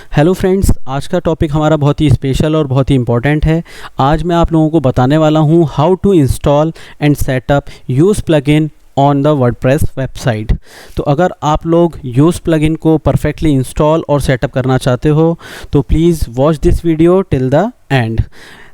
Hello friends, आज का topic हमारा बहुत ही स्पेशल और बहुत ही इम्पॉर्टेंट है। आज मैं आप लोगों को बताने वाला हूँ how to install and setup Yoast plugin on the WordPress website. तो अगर आप लोग यूज़ प्लगइन को परफेक्टली इंस्टॉल और सेटअप करना चाहते हो तो please watch this video till the end.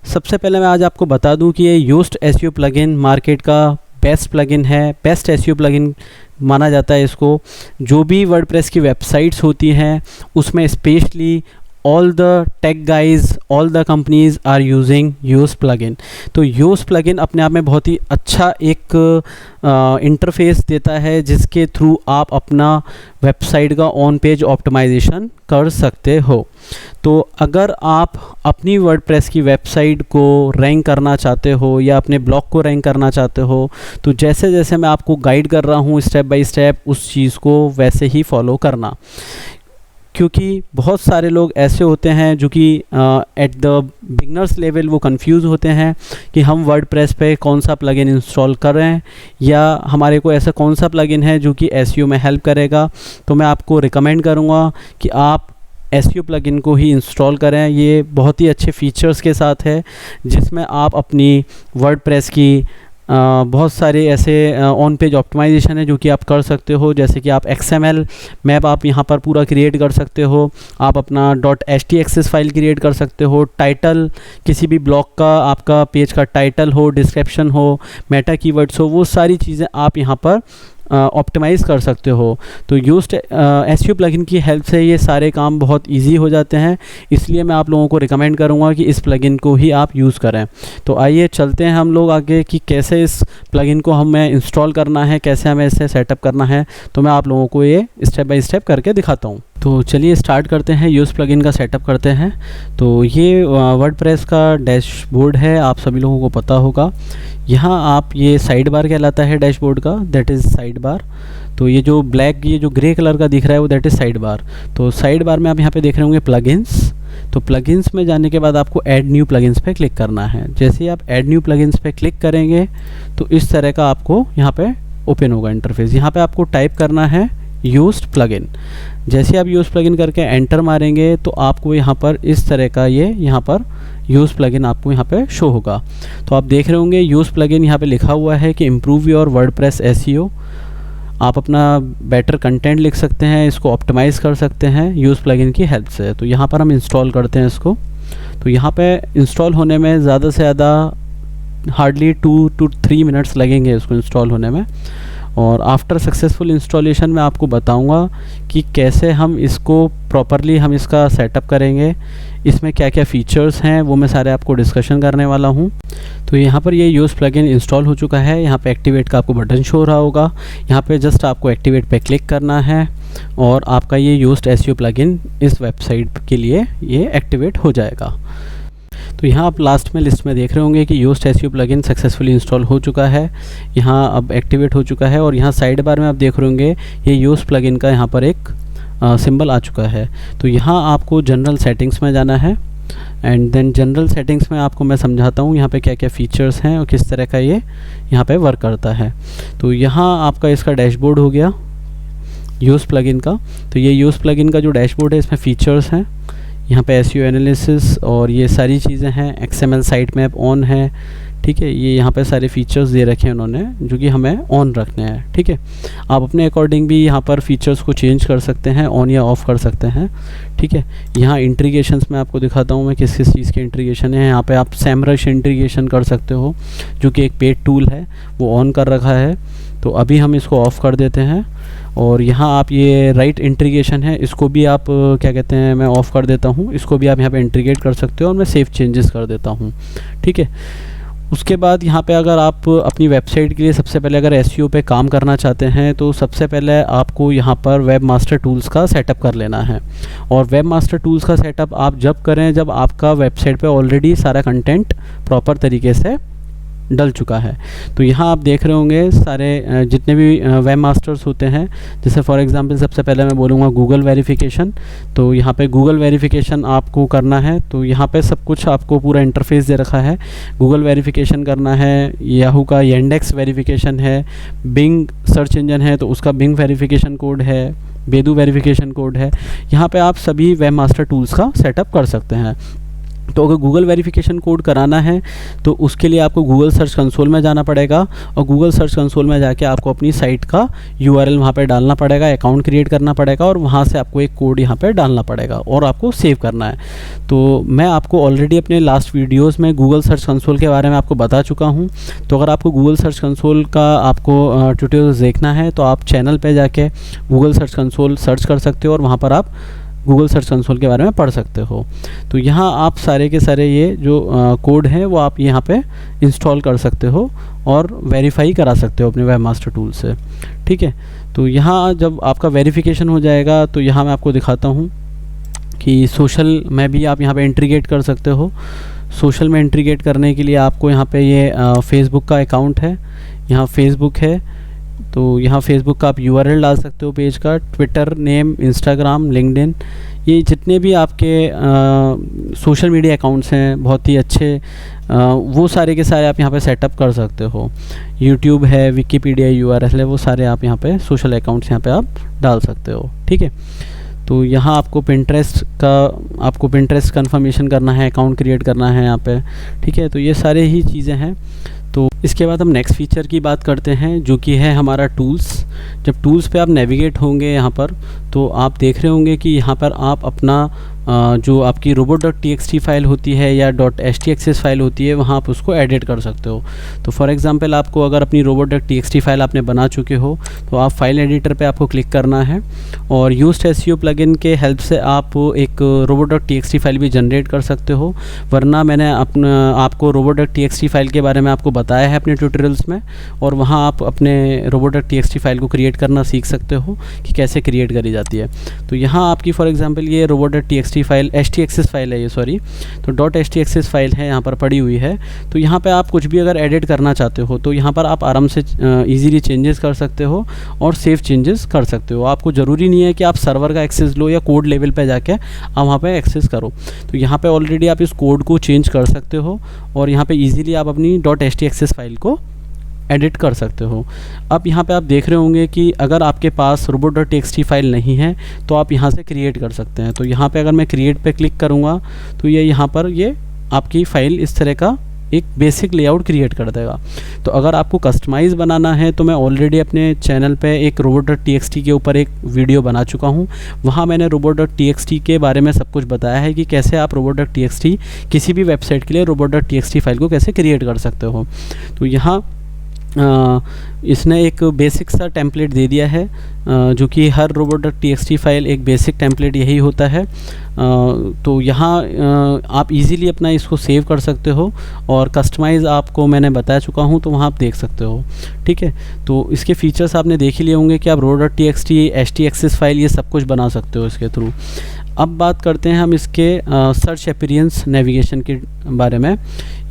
सबसे पहले मैं आज आपको बता दूं कि ये यूज्ड एसईओ प्लगइन मार्केट का बेस्ट प्लगइन है, बेस्ट एसईओ प्लगइन माना जाता है इसको। जो भी वर्डप्रेस की वेबसाइट्स होती हैं उसमें specially all the tech guys, all the companies are using Yoast plugin. तो यूज़ प्लगइन अपने आप में बहुत ही अच्छा एक इंटरफेस देता है जिसके थ्रू आप अपना वेबसाइट का ऑन पेज ऑप्टिमाइजेशन कर सकते हो। तो अगर आप अपनी वर्डप्रेस की वेबसाइट को रैंक करना चाहते हो या अपने ब्लॉग को रैंक करना चाहते हो तो जैसे जैसे मैं आपको गाइड कर रहा हूँ स्टेप बाय स्टेप, उस चीज़ को वैसे ही फॉलो करना। क्योंकि बहुत सारे लोग ऐसे होते हैं जो कि एट द बिगनर्स लेवल वो कंफ्यूज होते हैं कि हम वर्डप्रेस पे कौन सा प्लगइन इंस्टॉल कर रहे हैं या हमारे को ऐसा कौन सा प्लगइन है जो कि एसईओ में हेल्प करेगा। तो मैं आपको रिकमेंड करूँगा कि आप एसईओ प्लगइन को ही इंस्टॉल करें। ये बहुत ही अच्छे फीचर्स के साथ है जिसमें आप अपनी वर्डप्रेस की बहुत सारे ऐसे ऑन पेज ऑप्टिमाइजेशन है जो कि आप कर सकते हो। जैसे कि आप XML मैप आप यहाँ पर पूरा क्रिएट कर सकते हो, आप अपना .htxs फाइल क्रिएट कर सकते हो, टाइटल किसी भी ब्लॉग का आपका पेज का टाइटल हो, डिस्क्रिप्शन हो, मेटा कीवर्ड्स हो, वो सारी चीज़ें आप यहाँ पर ऑप्टिमाइज़ कर सकते हो। तो यूज्ड एसईओ प्लगइन की हेल्प से ये सारे काम बहुत इजी हो जाते हैं, इसलिए मैं आप लोगों को रिकमेंड करूँगा कि इस प्लगइन को ही आप यूज़ करें। तो आइए चलते हैं हम लोग आगे कि कैसे इस प्लगइन को हमें इंस्टॉल करना है, कैसे हमें इसे सेटअप करना है। तो मैं आप लोगों को ये स्टेप बाय स्टेप करके दिखाता हूँ। तो चलिए स्टार्ट करते हैं, यूज़ प्लगइन का सेटअप करते हैं। तो ये वर्डप्रेस का डैशबोर्ड है, आप सभी लोगों को पता होगा। यहाँ आप ये साइड बार कहलाता है डैशबोर्ड का, दैट इज़ साइड बार। तो ये जो ब्लैक, ये जो ग्रे कलर का दिख रहा है वो दैट इज़ साइड बार। तो साइड बार में आप यहाँ पे देख रहे होंगे प्लगइन्स। तो प्लगइन्स में जाने के बाद आपको ऐड न्यू प्लगइन्स पे क्लिक करना है। जैसे ही आप ऐड न्यू प्लगइन्स पे क्लिक करेंगे तो इस तरह का आपको यहाँ पे ओपन होगा इंटरफेस। यहाँ पे आपको टाइप करना है यूज्ड प्लगइन। जैसे आप यूज़ प्लगइन करके एंटर मारेंगे तो आपको यहाँ पर इस तरह का ये यहाँ पर यूज़ प्लगइन आपको यहाँ पे शो होगा। तो आप देख रहे होंगे यूज़ प्लगइन यहाँ पे लिखा हुआ है कि इम्प्रूव योर वर्डप्रेस एसईओ। आप अपना बेटर कंटेंट लिख सकते हैं, इसको ऑप्टिमाइज़ कर सकते हैं यूज़ प्लगइन की हेल्प से। तो यहाँ पर हम इंस्टॉल करते हैं इसको। तो यहाँ पे इंस्टॉल होने में ज़्यादा से ज़्यादा हार्डली 2 to 3 मिनट्स लगेंगे इसको इंस्टॉल होने में। और आफ्टर सक्सेसफुल इंस्टॉलेशन मैं आपको बताऊंगा कि कैसे हम इसको प्रॉपरली हम इसका सेटअप करेंगे, इसमें क्या क्या फ़ीचर्स हैं वो मैं सारे आपको डिस्कशन करने वाला हूं। तो यहाँ पर ये यूज़ प्लगइन इंस्टॉल हो चुका है। यहाँ पे एक्टिवेट का आपको बटन शो हो रहा होगा, यहाँ पे जस्ट आपको एक्टिवेट पे क्लिक करना है और आपका ये यूज्ड एसईओ प्लगइन इस वेबसाइट के लिए ये एक्टिवेट हो जाएगा। तो यहाँ आप लास्ट में लिस्ट में देख रहे होंगे कि used SEO plugin successfully install हो चुका है, यहाँ अब एक्टिवेट हो चुका है। और यहाँ साइड बार में आप देख रहे होंगे ये यूज्ड प्लगइन का यहाँ पर एक सिंबल आ चुका है। तो यहाँ आपको जनरल सेटिंग्स में जाना है एंड देन जनरल सेटिंग्स में आपको मैं समझाता हूँ यहाँ पे क्या क्या फ़ीचर्स हैं और किस तरह का ये यहाँ पे वर्क करता है। तो यहाँ आपका इसका डैशबोर्ड हो गया यूज़ प्लगइन का। तो ये यूज़ प्लगइन का जो डैशबोर्ड है इसमें फ़ीचर्स हैं, यहाँ पे एसईओ एनालिसिस और ये सारी चीज़ें हैं। XML साइट मैप ऑन है, ठीक है। ये यहाँ पे सारे फीचर्स दे रखे हैं उन्होंने जो कि हमें ऑन रखने हैं, ठीक है। आप अपने अकॉर्डिंग भी यहाँ पर फीचर्स को चेंज कर सकते हैं, ऑन या ऑफ़ कर सकते हैं, ठीक है। यहाँ इंट्रीगेशंस में आपको दिखाता हूँ मैं किस किस चीज़ के इंट्रीगेशन है। यहाँ पे आप सैमरश इंट्रीगेशन कर सकते हो जो कि एक पेड टूल है, वो ऑन कर रखा है। तो अभी हम इसको ऑफ़ कर देते हैं। और यहाँ आप ये राइट इंट्रीगेशन है, इसको भी आप क्या कहते हैं, मैं ऑफ़ कर देता हूँ। इसको भी आप यहाँ पे इंट्रीगेट कर सकते हो और मैं सेव चेंजेस कर देता हूँ, ठीक है। उसके बाद यहाँ पे अगर आप अपनी वेबसाइट के लिए सबसे पहले अगर एसईओ पे काम करना चाहते हैं तो सबसे पहले आपको यहाँ पर वेब मास्टर टूल्स का सेटअप कर लेना है। और वेब मास्टर टूल्स का सेटअप आप जब करें जब आपका वेबसाइट पे ऑलरेडी सारा कंटेंट प्रॉपर तरीके से डल चुका है। तो यहाँ आप देख रहे होंगे सारे जितने भी वेब मास्टर्स होते हैं, जैसे फॉर एग्जांपल सबसे पहले मैं बोलूँगा गूगल वेरिफिकेशन। तो यहाँ पे गूगल वेरिफिकेशन आपको करना है। तो यहाँ पे सब कुछ आपको पूरा इंटरफेस दे रखा है। गूगल वेरिफिकेशन करना है, याहू का येंडेक्स वेरिफिकेशन है, बिंग सर्च इंजन है तो उसका बिंग वेरिफिकेशन कोड है, बेदू वेरिफिकेशन कोड है, यहाँ पे आप सभी वेबमास्टर टूल्स का सेटअप कर सकते हैं। तो अगर गूगल वेरिफिकेशन कोड कराना है तो उसके लिए आपको गूगल सर्च कंसोल में जाना पड़ेगा, और गूगल सर्च कंसोल में जाके आपको अपनी साइट का यूआरएल वहाँ पे डालना पड़ेगा, अकाउंट क्रिएट करना पड़ेगा, और वहाँ से आपको एक कोड यहाँ पे डालना पड़ेगा और आपको सेव करना है। तो मैं आपको ऑलरेडी अपने लास्ट वीडियोज़ में गूगल सर्च कंसोल के बारे में आपको बता चुका हूँ। तो अगर आपको गूगल सर्च कंसोल का आपको ट्यूटोरियल देखना है तो आप चैनल पर जाके गूगल सर्च कंसोल सर्च कर सकते हो और वहाँ पर आप गूगल सर्च कंसोल के बारे में पढ़ सकते हो। तो यहाँ आप सारे के सारे ये जो कोड हैं वो आप यहाँ पे इंस्टॉल कर सकते हो और वेरीफाई करा सकते हो अपने वेबमास्टर टूल से, ठीक है। तो यहाँ जब आपका वेरिफिकेशन हो जाएगा तो यहाँ मैं आपको दिखाता हूँ कि सोशल में भी आप यहाँ पे इंट्रीगेट कर सकते हो। सोशल में इंट्रीगेट करने के लिए आपको यहाँ पे ये फेसबुक का अकाउंट है, यहाँ फेसबुक है, तो यहाँ फेसबुक का आप यूआरएल डाल सकते हो पेज का, ट्विटर नेम, इंस्टाग्राम, लिंक्डइन, ये जितने भी आपके सोशल मीडिया अकाउंट्स हैं बहुत ही अच्छे, वो सारे के सारे आप यहाँ पे सेटअप कर सकते हो। यूट्यूब है, विकीपीडिया यूआरएल है, वो सारे आप यहाँ पे सोशल अकाउंट्स यहाँ पे आप डाल सकते हो, ठीक है। तो यहाँ आपको पिंटरेस्ट कन्फर्मेशन करना है, अकाउंट क्रिएट करना है यहाँ पे, ठीक है। तो ये सारे ही चीज़ें हैं। तो इसके बाद हम नेक्स्ट फीचर की बात करते हैं जो कि है हमारा टूल्स। जब टूल्स पे आप नेविगेट होंगे यहाँ पर तो आप देख रहे होंगे कि यहाँ पर आप अपना जो आपकी robot.txt फाइल होती है या .htaccess फाइल होती है वहाँ आप उसको एडिट कर सकते हो। तो फॉर एग्जांपल आपको अगर अपनी robot.txt फाइल आपने बना चुके हो तो आप फाइल एडिटर पे आपको क्लिक करना है और यूज्ड SEO प्लगइन के हेल्प से आप एक robot.txt फाइल भी जनरेट कर सकते हो। वरना मैंने आपको robot.txt फाइल के बारे में आपको बताया है अपने ट्यूटोरियल्स में, और वहाँ आप अपने robot.txt फाइल को क्रिएट करना सीख सकते हो कि कैसे क्रिएट करी जाती है। तो यहाँ आपकी फॉर एग्जांपल ये robot.txt फाइल htaccess फाइल है ये, सॉरी, तो .htaccess फाइल है यहाँ पर पड़ी हुई है। तो यहाँ पे आप कुछ भी अगर एडिट करना चाहते हो तो यहाँ पर आप आराम से इजीली चेंजेस कर सकते हो और सेव चेंजेस कर सकते हो। आपको ज़रूरी नहीं है कि आप सर्वर का एक्सेस लो या कोड लेवल पे जाके आप वहाँ पे एक्सेस करो। तो यहाँ पे ऑलरेडी आप इस कोड को चेंज कर सकते हो और यहाँ पे इजीली आप अपनी .htaccess फाइल को एडिट कर सकते हो। अब यहाँ पे आप देख रहे होंगे कि अगर आपके पास robot.txt फाइल नहीं है तो आप यहाँ से क्रिएट कर सकते हैं। तो यहाँ पे अगर मैं क्रिएट पे क्लिक करूँगा तो ये यहाँ पर ये आपकी फ़ाइल इस तरह का एक बेसिक लेआउट क्रिएट कर देगा। तो अगर आपको कस्टमाइज़ बनाना है तो मैं ऑलरेडी अपने चैनल पे एक robot.txt के ऊपर एक वीडियो बना चुका हूँ। वहाँ मैंने robot.txt के बारे में सब कुछ बताया है कि कैसे आप robot.txt किसी भी वेबसाइट के लिए robot.txt फाइल को कैसे क्रिएट कर सकते हो। तो यहाँ इसने एक बेसिक सा टेम्पलेट दे दिया है, जो कि हर robot.txt फाइल एक बेसिक टेम्पलेट यही होता है। तो यहाँ आप इजीली अपना इसको सेव कर सकते हो और कस्टमाइज़ आपको मैंने बता चुका हूँ, तो वहाँ आप देख सकते हो, ठीक है। तो इसके फीचर्स आपने देख ही लिए होंगे कि आप robot.txt, htaccess फाइल ये सब कुछ बना सकते हो इसके थ्रू। अब बात करते हैं हम इसके सर्च अपीयरेंस नेविगेशन के बारे में।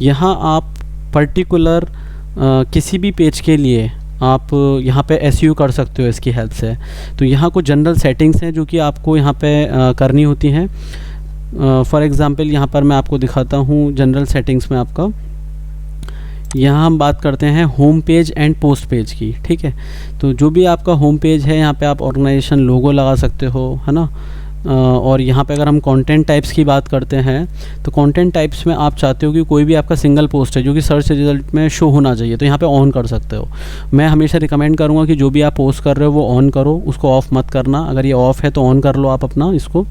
यहाँ आप पर्टिकुलर किसी भी पेज के लिए आप यहाँ पे SEO कर सकते हो इसकी हेल्प से। तो यहाँ कुछ जनरल सेटिंग्स हैं जो कि आपको यहाँ पे करनी होती हैं। फॉर एग्ज़ाम्पल यहाँ पर मैं आपको दिखाता हूँ जनरल सेटिंग्स में आपका। यहाँ हम बात करते हैं home page and post page की, ठीक है। तो जो भी आपका होम पेज है यहाँ पे आप ऑर्गेनाइजेशन लोगो लगा सकते हो, है ना। और यहाँ पे अगर हम कंटेंट टाइप्स की बात करते हैं तो कंटेंट टाइप्स में आप चाहते हो कि कोई भी आपका सिंगल पोस्ट है जो कि सर्च रिजल्ट में शो होना चाहिए, तो यहाँ पे ऑन कर सकते हो। मैं हमेशा रिकमेंड करूँगा कि जो भी आप पोस्ट कर रहे हो वो ऑन करो, उसको ऑफ़ मत करना। अगर ये ऑफ़ है तो ऑन कर लो आप अपना इसको।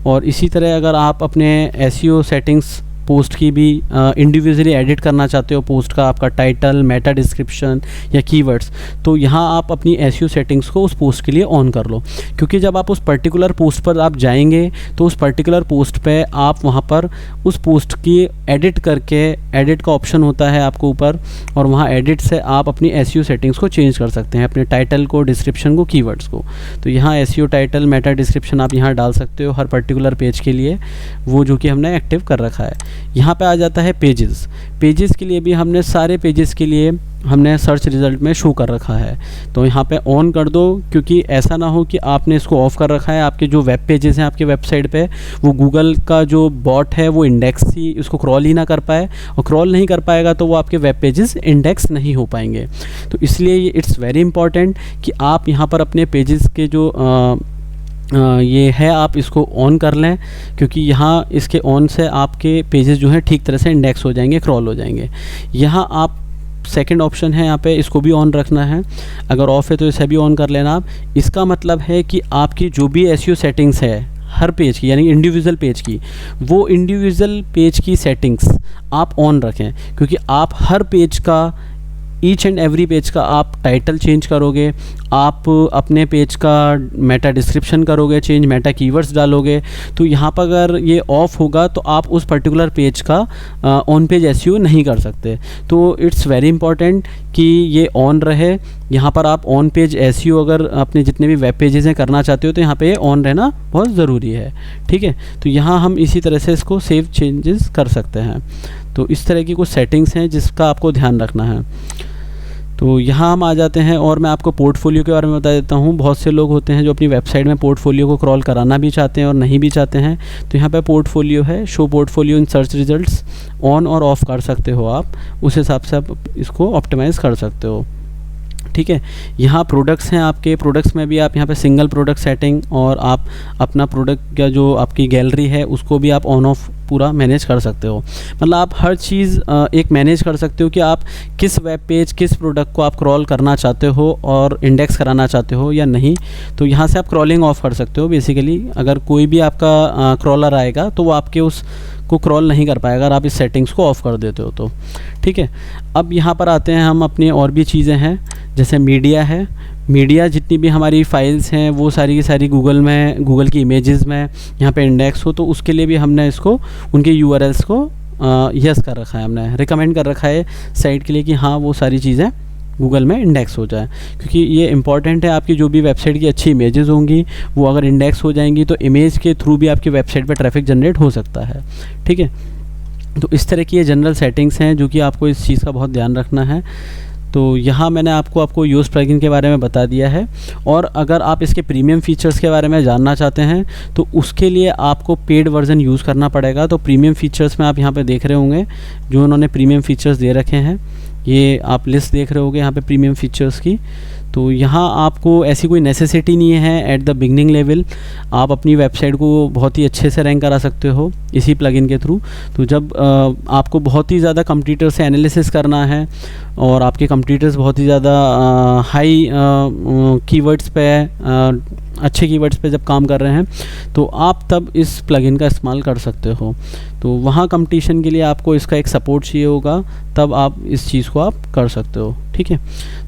और इसी तरह अगर आप अपने SEO सेटिंग्स पोस्ट की भी इंडिविजुअली एडिट करना चाहते हो, पोस्ट का आपका टाइटल, मेटा डिस्क्रिप्शन या कीवर्ड्स, तो यहाँ आप अपनी SEO सेटिंग्स को उस पोस्ट के लिए ऑन कर लो। क्योंकि जब आप उस पर्टिकुलर पोस्ट पर आप जाएंगे तो उस पर्टिकुलर पोस्ट पे आप वहाँ पर उस पोस्ट की एडिट करके, एडिट का ऑप्शन होता है आपको ऊपर, और वहाँ एडिट से आप अपनी SEO सेटिंग्स को चेंज कर सकते हैं, अपने टाइटल को, डिस्क्रिप्शन को, कीवर्ड्स को। तो यहाँ SEO टाइटल, मेटा डिस्क्रिप्शन आप यहाँ डाल सकते हो हर पर्टिकुलर पेज के लिए, वो जो कि हमने एक्टिव कर रखा है। यहाँ पे आ जाता है पेजेस। पेजेस के लिए भी हमने सारे पेजेस के लिए हमने सर्च रिज़ल्ट में शो कर रखा है। तो यहाँ पे ऑन कर दो, क्योंकि ऐसा ना हो कि आपने इसको ऑफ़ कर रखा है, आपके जो वेब पेजेस हैं आपके वेबसाइट पे, वो गूगल का जो बॉट है वो इंडेक्स ही उसको क्रॉल ही ना कर पाए, और क्रॉल नहीं कर पाएगा तो वो आपके वेब पेजेस इंडेक्स नहीं हो पाएंगे। तो इसलिए ये इट्स वेरी इंपॉर्टेंट कि आप यहाँ पर अपने पेजेस के जो ये है, आप इसको ऑन कर लें, क्योंकि यहाँ इसके ऑन से आपके पेजेस जो हैं ठीक तरह से इंडेक्स हो जाएंगे, क्रॉल हो जाएंगे। यहाँ आप सेकंड ऑप्शन है यहाँ पे, इसको भी ऑन रखना है। अगर ऑफ है तो इसे भी ऑन कर लेना आप। इसका मतलब है कि आपकी जो भी एसईओ सेटिंग्स है हर पेज की, यानी इंडिविजुअल पेज की, वो इंडिविजुअल पेज की सेटिंग्स आप ऑन रखें, क्योंकि आप हर पेज का, ईच एंड एवरी पेज का आप टाइटल चेंज करोगे, आप अपने पेज का मेटा डिस्क्रिप्शन करोगे चेंज, मेटा कीवर्ड्स डालोगे, तो यहाँ पर अगर ये ऑफ होगा तो आप उस पर्टिकुलर पेज का ऑन पेज एसईओ नहीं कर सकते। तो इट्स वेरी इंपॉर्टेंट कि ये ऑन रहे। यहाँ पर आप ऑन पेज एसईओ अगर अपने जितने भी वेब पेजेस हैं करना चाहते हो तो यहाँ पे ये ऑन रहना बहुत ज़रूरी है, ठीक है। तो यहाँ हम इसी तरह से इसको सेव चेंजेस कर सकते हैं। तो इस तरह की कुछ सेटिंग्स हैं जिसका आपको ध्यान रखना है। तो यहाँ हम आ जाते हैं और मैं आपको पोर्टफोलियो के बारे में बता देता हूँ। बहुत से लोग होते हैं जो अपनी वेबसाइट में पोर्टफोलियो को क्रॉल कराना भी चाहते हैं और नहीं भी चाहते हैं। तो यहाँ पे पोर्टफोलियो है, show portfolio in search results, on और ऑफ़ कर सकते हो आप, उस हिसाब से आप इसको ऑप्टिमाइज़ कर सकते हो, ठीक है। यहाँ प्रोडक्ट्स हैं आपके, प्रोडक्ट्स में भी आप यहाँ पे सिंगल प्रोडक्ट सेटिंग और आप अपना प्रोडक्ट का जो आपकी गैलरी है उसको भी आप ऑन ऑफ पूरा मैनेज कर सकते हो। मतलब आप हर चीज़ एक मैनेज कर सकते हो कि आप किस वेब पेज, किस प्रोडक्ट को आप क्रॉल करना चाहते हो और इंडेक्स कराना चाहते हो या नहीं। तो यहाँ से आप क्रॉलिंग ऑफ कर सकते हो। बेसिकली अगर कोई भी आपका क्रॉलर आएगा तो वो आपके उस को क्रॉल नहीं कर पाएगा अगर आप इस सेटिंग्स को ऑफ़ कर देते हो तो, ठीक है। अब यहाँ पर आते हैं हम अपनी और भी चीज़ें हैं, जैसे मीडिया है। मीडिया जितनी भी हमारी फाइल्स हैं वो सारी की सारी गूगल में, गूगल की इमेजेस में यहाँ पे इंडेक्स हो, तो उसके लिए भी हमने इसको उनके यूआरएल्स को यस कर रखा है, हमने रिकमेंड कर रखा है साइट के लिए कि हाँ वो सारी चीज़ें गूगल में इंडेक्स हो जाए, क्योंकि ये इंपॉर्टेंट है। आपकी जो भी वेबसाइट की अच्छी इमेजेस होंगी वो अगर इंडेक्स हो जाएंगी तो इमेज के थ्रू भी आपकी वेबसाइट पे ट्रैफिक जनरेट हो सकता है, ठीक है। तो इस तरह की ये जनरल सेटिंग्स हैं जो कि आपको इस चीज़ का बहुत ध्यान रखना है। तो यहाँ मैंने आपको यूज़ प्लगइन के बारे में बता दिया है। और अगर आप इसके प्रीमियम फ़ीचर्स के बारे में जानना चाहते हैं तो उसके लिए आपको पेड वर्जन यूज़ करना पड़ेगा। तो प्रीमियम फ़ीचर्स में आप यहाँ पे देख रहे होंगे जो उन्होंने प्रीमियम फ़ीचर्स दे रखे हैं, ये आप लिस्ट देख रहे होंगे यहाँ पे प्रीमियम फ़ीचर्स की। तो यहाँ आपको ऐसी कोई नेसेसिटी नहीं है एट द बिगनिंग लेवल, आप अपनी वेबसाइट को बहुत ही अच्छे से रैंक करा सकते हो इसी प्लगइन के थ्रू। तो जब आपको बहुत ही ज़्यादा कंप्यूटर से एनालिसिस करना है और आपके कंप्यूटर्स बहुत ही ज़्यादा हाई कीवर्ड्स पे, अच्छे कीवर्ड्स पे जब काम कर रहे हैं तो आप तब इस प्लगइन का इस्तेमाल कर सकते हो। तो वहाँ कंपटीशन के लिए आपको इसका एक सपोर्ट चाहिए होगा, तब आप इस चीज़ को आप कर सकते हो, ठीक है।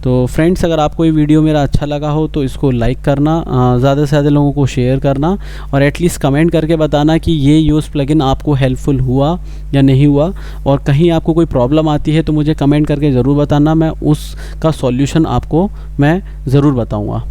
तो फ्रेंड्स, अगर आपको ये वीडियो मेरा अच्छा लगा हो तो इसको लाइक करना, ज़्यादा से ज़्यादा लोगों को शेयर करना और एटलीस्ट कमेंट करके बताना कि ये यूज़ प्लगइन आपको हेल्पफुल हुआ या नहीं हुआ। और कहीं आपको कोई प्रॉब्लम आती है तो मुझे कमेंट करके ज़रूर बताना, मैं उसका सॉल्यूशन आपको मैं ज़रूर बताऊँगा।